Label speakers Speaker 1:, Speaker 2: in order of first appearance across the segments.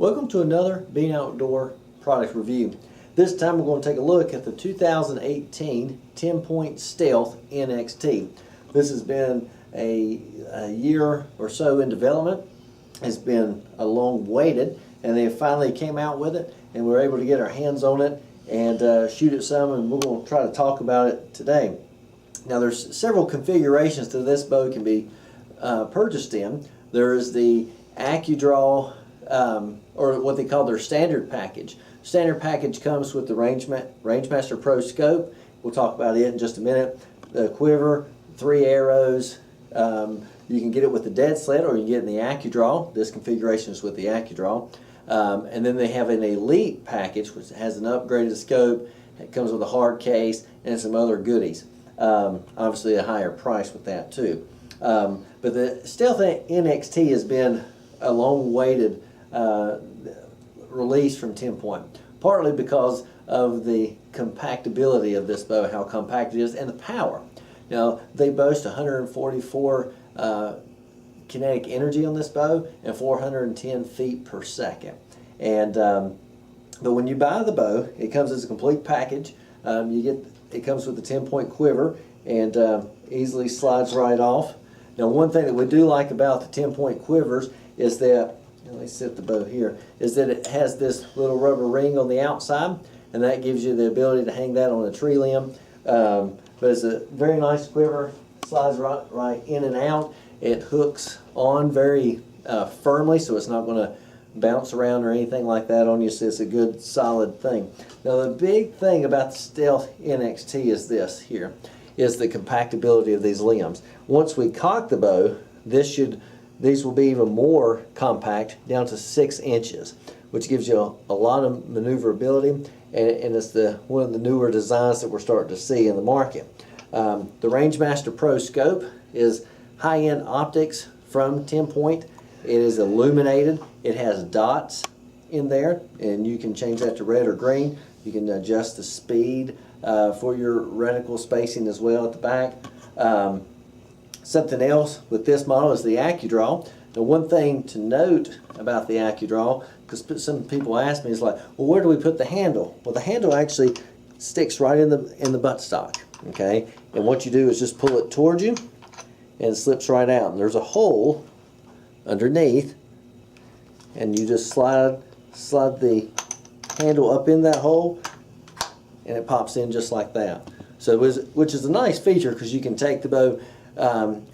Speaker 1: Welcome to another Being Outdoor product review. This time we're going to take a look at the 2018 TenPoint Stealth NXT. This has been a year or so in development. It's been a long waited, and they finally came out with it, and we were able to get our hands on it and shoot it some, and we're going to try to talk about it today. Now there's several configurations that this bow can be purchased in. There's the AccuDraw, or what they call their standard package. Standard package comes with the Rangemaster Pro scope. We'll talk about it in just a minute. The quiver, 3 arrows. You can get it with the dead sled, or you can get it in the AccuDraw. This configuration is with the AccuDraw. And then they have an Elite package, which has an upgraded scope. It comes with a hard case and some other goodies. Obviously a higher price with that too. But the Stealth NXT has been a long-awaited release from TenPoint, partly because of the compactability of this bow, how compact it is, and the power. Now, they boast 144 kinetic energy on this bow and 410 feet per second. And but when you buy the bow, it comes as a complete package. It comes with the TenPoint quiver and easily slides right off. Now, one thing that we do like about the TenPoint quivers is that, let me set the bow here, is that it has this little rubber ring on the outside, and that gives you the ability to hang that on a tree limb. But it's a very nice quiver, slides right in and out. It hooks on very firmly, so it's not going to bounce around or anything like that on you, so it's a good solid thing. Now the big thing about the Stealth NXT is this here, is the compactability of these limbs. Once we cock the bow, these will be even more compact, down to 6 inches, which gives you a lot of maneuverability, and it's one of the newer designs that we're starting to see in the market. The Rangemaster Pro scope is high-end optics from TenPoint. It is illuminated. It has dots in there, and you can change that to red or green. You can adjust the speed for your reticle spacing as well at the back. Something else with this model is the AccuDraw. Now, one thing to note about the AccuDraw, because some people ask me, is like, well, where do we put the handle? Well, the handle actually sticks right in the buttstock. Okay, and what you do is just pull it towards you, and it slips right out. And there's a hole underneath, and you just slide the handle up in that hole, and it pops in just like that. So which is a nice feature, because you can take the bow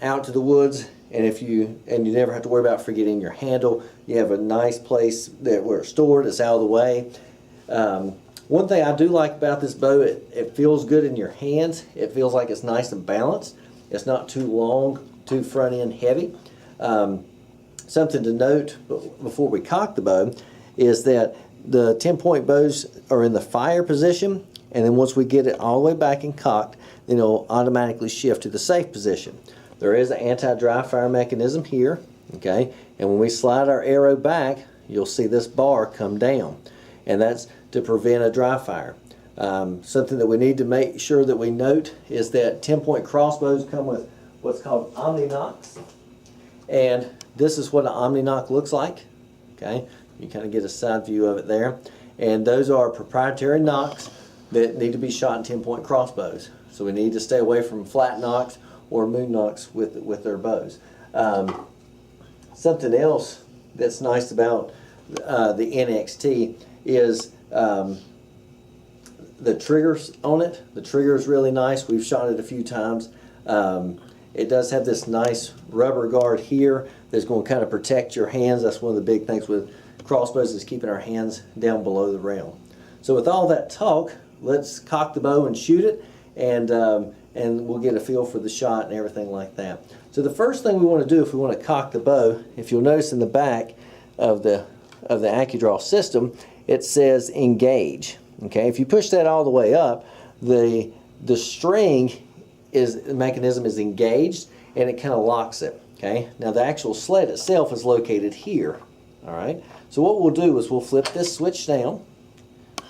Speaker 1: out to the woods, and you never have to worry about forgetting your handle. You have a nice place where it's stored. It's out of the way. One thing I do like about this bow, it feels good in your hands. It feels like it's nice and balanced. It's not too long, too front end heavy. Something to note before we cock the bow is that the TenPoint bows are in the fire position, and then once we get it all the way back and cocked, then it'll automatically shift to the safe position. There is an anti-dry fire mechanism here, okay, and when we slide our arrow back, you'll see this bar come down, and that's to prevent a dry fire. Something that we need to make sure that we note is that TenPoint crossbows come with what's called OmniNox, and this is what an OmniNox looks like. Okay, you kind of get a side view of it there, and those are proprietary nocks that need to be shot in TenPoint crossbows. So we need to stay away from flat nocks or moon nocks with their bows. Something else that's nice about the NXT is the triggers on it. The trigger is really nice. We've shot it a few times. It does have this nice rubber guard here that's going to kind of protect your hands. That's one of the big things with crossbows, is keeping our hands down below the rail. So with all that talk, let's cock the bow and shoot it, and we'll get a feel for the shot and everything like that. So the first thing we want to do if we want to cock the bow, if you'll notice in the back of the AccuDraw system, it says engage. Okay, if you push that all the way up, the string mechanism is engaged, and it kind of locks it. Okay, now the actual sled itself is located here. All right, so what we'll do is we'll flip this switch down.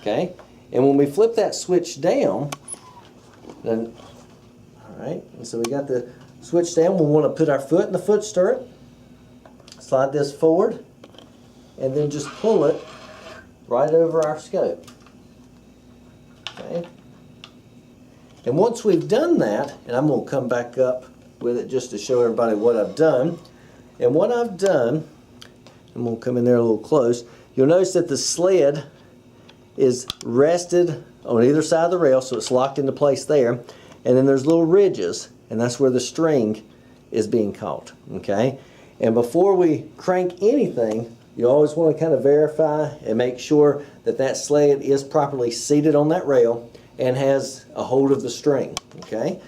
Speaker 1: Okay, and when we flip that switch down, then, all right, and so we got the switch down. We want to put our foot in the foot stirrup, slide this forward, and then just pull it right over our scope. Okay. And once we've done that, and I'm going to come back up with it just to show everybody what I've done. And what I've done, I'm going to come in there a little close. You'll notice that the sled is rested on either side of the rail, so it's locked into place there. And then there's little ridges, and that's where the string is being caught. Okay. And before we crank anything, you always want to kind of verify and make sure that that sled is properly seated on that rail and has a hold of the string. Okay.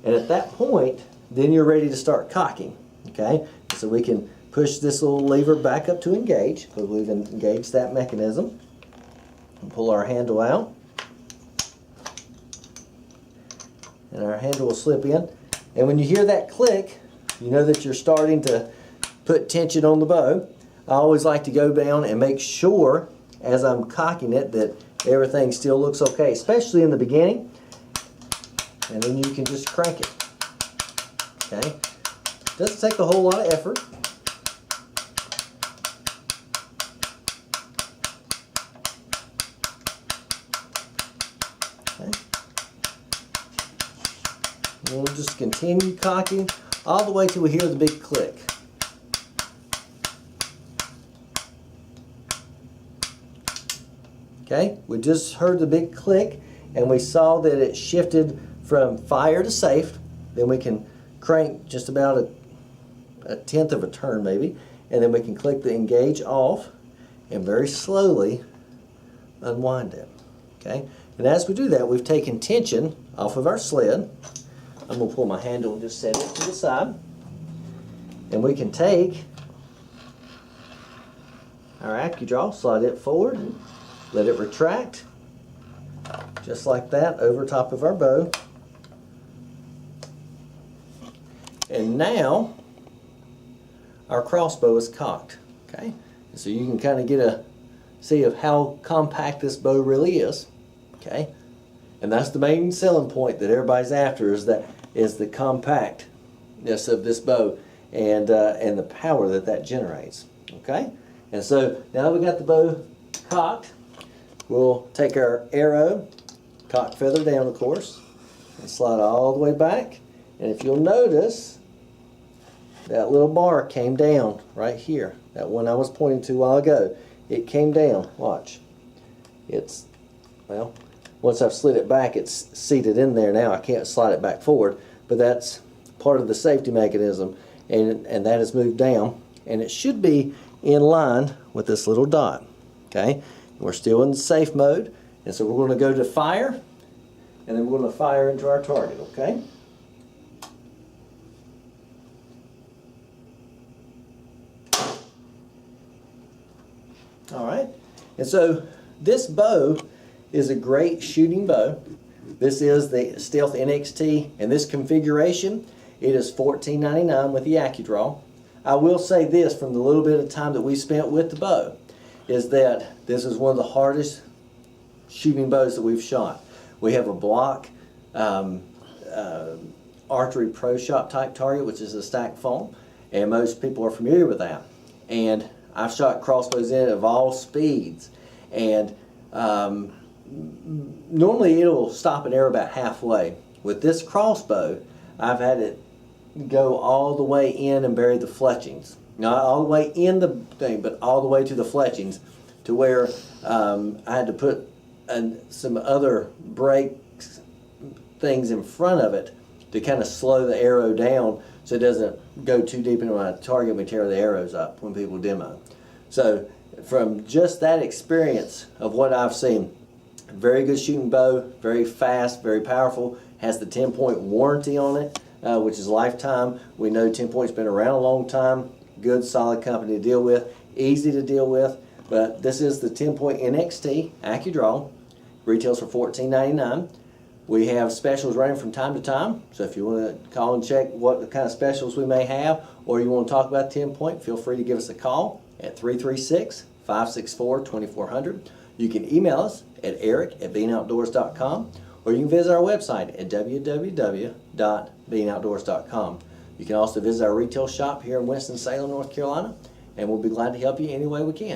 Speaker 1: And at that point, then you're ready to start cocking. Okay. So we can push this little lever back up to engage, because we've engaged that mechanism. And pull our handle out. And our handle will slip in. And when you hear that click, you know that you're starting to put tension on the bow. I always like to go down and make sure, as I'm cocking it, that everything still looks okay, especially in the beginning. And then you can just crank it. Okay? Doesn't take a whole lot of effort. Okay. And we'll just continue cocking all the way till we hear the big click. Okay, we just heard the big click, and we saw that it shifted from fire to safe. Then we can crank just about a tenth of a turn maybe, and then we can click the engage off and very slowly unwind it. Okay, and as we do that, we've taken tension off of our sled. I'm going to pull my handle and just set it to the side, and we can take our AccuDraw, slide it forward, let it retract, just like that, over top of our bow. And now, our crossbow is cocked. Okay, so you can kind of get a see of how compact this bow really is. Okay, and that's the main selling point that everybody's after, is the compactness of this bow and the power that generates. Okay, and so now that we got the bow cocked, we'll take our arrow, cock feather down of course, and slide all the way back. And if you'll notice, that little bar came down right here. That one I was pointing to a while ago. It came down. Watch. It's, well, once I've slid it back, it's seated in there now. I can't slide it back forward, but that's part of the safety mechanism, and that has moved down, and it should be in line with this little dot. Okay, we're still in safe mode, and so we're going to go to fire, and then we're going to fire into our target. Okay. All right, and so this bow is a great shooting bow. This is the Stealth NXT, and this configuration, it is $14.99 with the AccuDraw. I will say this, from the little bit of time that we spent with the bow, is that this is one of the hardest shooting bows that we've shot. We have a block archery pro shop type target, which is a stacked foam, and most people are familiar with that. And I've shot crossbows in it of all speeds, and normally it'll stop an arrow about halfway. With this crossbow, I've had it go all the way in and bury the fletchings. Not all the way in the thing, but all the way to the fletchings, to where I had to put some other brake things in front of it to kind of slow the arrow down so it doesn't go too deep into my target and we tear the arrows up when people demo. So from just that experience of what I've seen, very good shooting bow, very fast, very powerful, has the TenPoint warranty on it, which is lifetime. We know TenPoint's been around a long time, good solid company to deal with, easy to deal with, but this is the TenPoint NXT AccuDraw, retails for $14.99. We have specials running from time to time, so if you want to call and check what kind of specials we may have, or you want to talk about TenPoint, feel free to give us a call at 336-564-2400. You can email us at eric@beangoutdoors.com, or you can visit our website at www.beangoutdoors.com. You can also visit our retail shop here in Winston-Salem, North Carolina, and we'll be glad to help you any way we can.